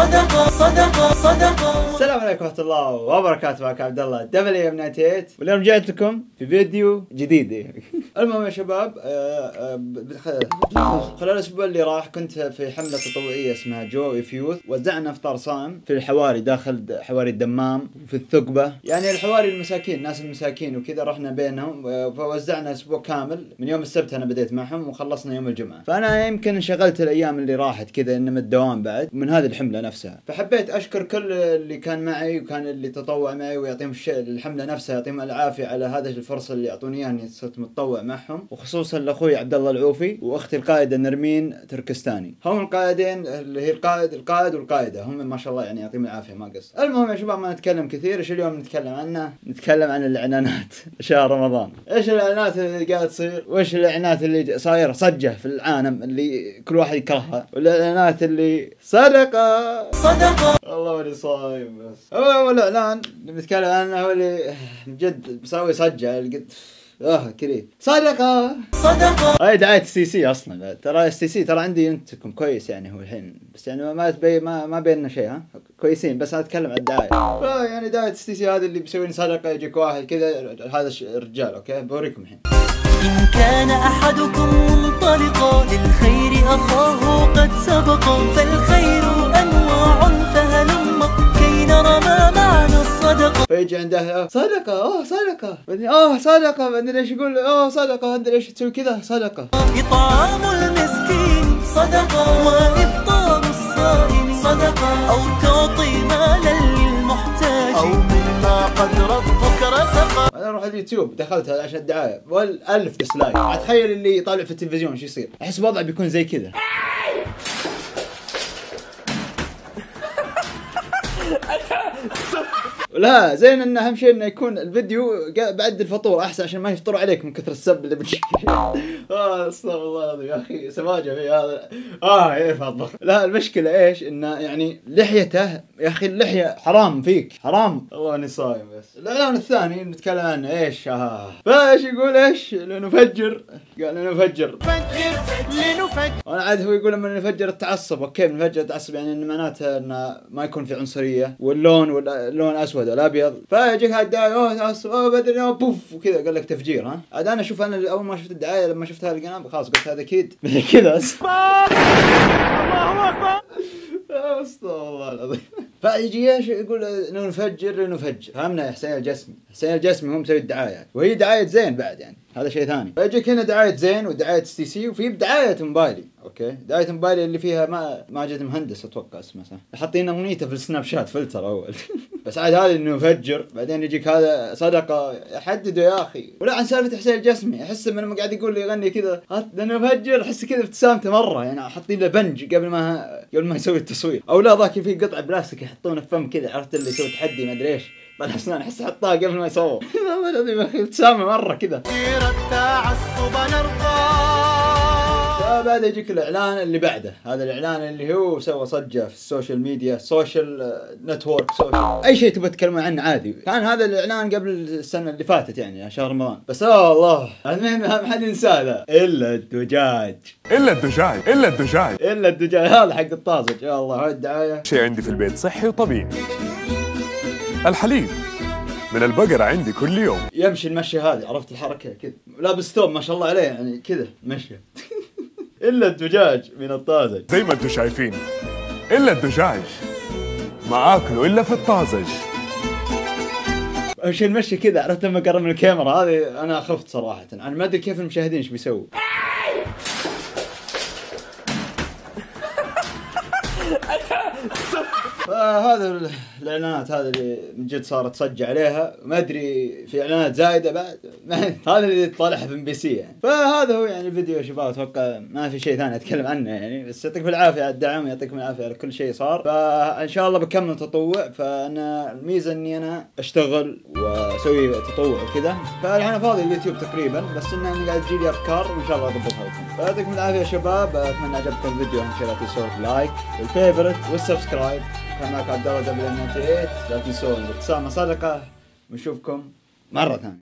صدقة صدقة صدقة. السلام عليكم ورحمة الله وبركاته، معك عبد الله WM98 واليوم رجعت لكم في فيديو جديد. المهم يا شباب، خلال الاسبوع اللي راح كنت في حملة تطوعية اسمها جو اف يوث. وزعنا افطار صائم في الحواري، داخل حواري الدمام وفي الثقبة، يعني الحواري المساكين، الناس المساكين وكذا، رحنا بينهم فوزعنا اسبوع كامل. من يوم السبت انا بديت معهم وخلصنا يوم الجمعة، فانا يمكن انشغلت الايام اللي راحت كذا انما الدوام بعد من هذه الحملة نفسها. فحبيت اشكر كل اللي كان معي وكان اللي تطوع معي ويعطيهم الحملة نفسها، يعطيهم العافية على هذه الفرصة اللي اعطوني اياها اني صرت متطوع معهم، وخصوصا لاخوي عبد الله العوفي واختي القائدة نرمين تركستاني. هم القائدين اللي هي القائد والقائدة، هم ما شاء الله يعني يعطيهم العافية ما قصر. المهم يا شباب ما نتكلم كثير، ايش اليوم نتكلم عنه؟ نتكلم عن الاعلانات. شهر رمضان، ايش الاعلانات اللي قاعده تصير؟ وايش الاعلانات اللي صايره صجة في العالم اللي كل واحد يكرهها؟ والاعلانات اللي صدقة صدقة. والله اللي صايم بس. اول اعلان اللي بنتكلم عنه هو اللي جد مسوي صجة قد كذي، صدقة صدقة. هاي دعاية CC اصلا، ترى CC ترى عندي انتكم كويس يعني هو الحين، بس يعني ما بيننا شيء، ها كويسين، بس انا اتكلم عن الدعاية. يعني دعاية CC هذا اللي بيسوي صدقة، يجيك واحد كذا، هذا الرجال. اوكي بوريكم الحين. إن كان أحدكم منطلقا للخير أخاه قد سبقا، فالخير أنواع فهلم كي نرى ما معنى الصدقة. فيجي عنده صدقة، صدقة، صدقة، ما ادري ايش يقول، صدقة، ما ادري ايش تسوي كذا، صدقة. إطعام المسكين صدقة، وإفطار الصائم صدقة، أو تعطي مالا للمحتاج، أو مما قد ربك رزقا. انا اروح اليوتيوب دخلتها عشان الدعاية والألف ديسلايك. اتخيل اللي يطالع في التلفزيون شو يصير، احس وضعه بيكون زي كذا. لا زين، ان اهم شيء انه يكون الفيديو بعد الفطور احسن عشان ما يفطروا عليك من كثر السب اللي بتجي. استغفر الله العظيم يا اخي، سماجه في هذا. يفضل. لا المشكله ايش؟ انه يعني لحيته يا اخي، اللحيه حرام فيك، حرام. الله اني صايم. بس الاعلان الثاني نتكلم عنه ايش؟ فايش يقول؟ ايش لنفجر؟ قال لنفجر لنفجر. وانا عاد هو يقول لما نفجر التعصب. اوكي نفجر التعصب يعني ان معناته انه ما يكون في عنصريه، واللون اسود ولا ابيض. فيجيك هالدعايه تعصب بدري بوف وكذا، قال لك تفجير. عاد انا اشوف، انا اول ما شفت الدعايه لما شفت هذه القناه خلاص قلت هذا اكيد كذا. الله اكبر، استغفر الله العظيم. فيجي ايش يقول؟ نفجر. فهمنا يا حسين الجسمي. حسين الجسمي هو مسوي الدعايه، وهي دعايه زين بعد، يعني هذا شيء ثاني. فيجيك هنا دعايه زين ودعايه CC، وفي دعايه موبايلي. اوكي دعايه موبايلي اللي فيها ماجد مهندس اتوقع اسمه صح، حاطين اغنيته في السناب شات فلتر اول. بس عاد هذا انه يفجر، بعدين يجيك هذا صدقه. حددوا يا اخي. ولا عن سالفه حسين الجسمي، احس من لما قاعد يقول لي يغني كذا نفجر، احس كذا ابتسامته مره، يعني حاطين له بنج قبل ما يسوي التصوير. او لا ذاك في قطعه بلاستيك يحطونه في فم كذا، عرفت اللي يسوي تحدي ما ادري ايش، طلع اسنان احس حطها قبل ما يصور. والله العظيم يا اخي ابتسامه مره كذا. بعد يجيك الاعلان اللي بعده، هذا الاعلان اللي هو سوى صجه في السوشيال ميديا، سوشيال نتورك، اي شيء تبغى تتكلمون عنه عادي. كان هذا الاعلان قبل السنه اللي فاتت يعني شهر رمضان، بس الله المهم ما حد ينساه ذا، الا الدجاج هذا حق الطازج. يا الله هاي الدعايه. شيء عندي في البيت صحي وطبيعي، الحليب من البقرة عندي كل يوم. يمشي المشي هذه، عرفت الحركه كذا، لابس ثوب ما شاء الله عليه يعني كذا مشي. إلا الدجاج من الطازج، زي ما انتم شايفين، إلا الدجاج ما آكله إلا في الطازج. وش المشي كذا، عرفت لما قرب من الكاميرا هذه أنا خفت صراحة. أنا ما أدري كيف المشاهدين إيش بيسووا. فهذا الاعلانات هذا اللي من جد صارت صج عليها، ما ادري في اعلانات زايده بعد. هذا اللي طالعها في MBC يعني. فهذا هو يعني الفيديو يا شباب، اتوقع ما في شيء ثاني اتكلم عنه يعني، بس يعطيكم العافيه على الدعم، يعطيكم العافيه على كل شيء صار. فان شاء الله بكمل تطوع. فانا الميزه اني انا اشتغل واسوي تطوع وكذا، فانا فاضي اليوتيوب تقريبا، بس اني قاعد تجيلي افكار وان شاء الله اضبطها لكم. فيعطيكم العافيه يا شباب، اتمنى عجبكم الفيديو. ان شاء الله تنسون اللايك والفيفورت والسبسكرايب. كان معك عبد الله WM98. لا تنسون الابتسامة صدقة، ونشوفكم مرة ثانية.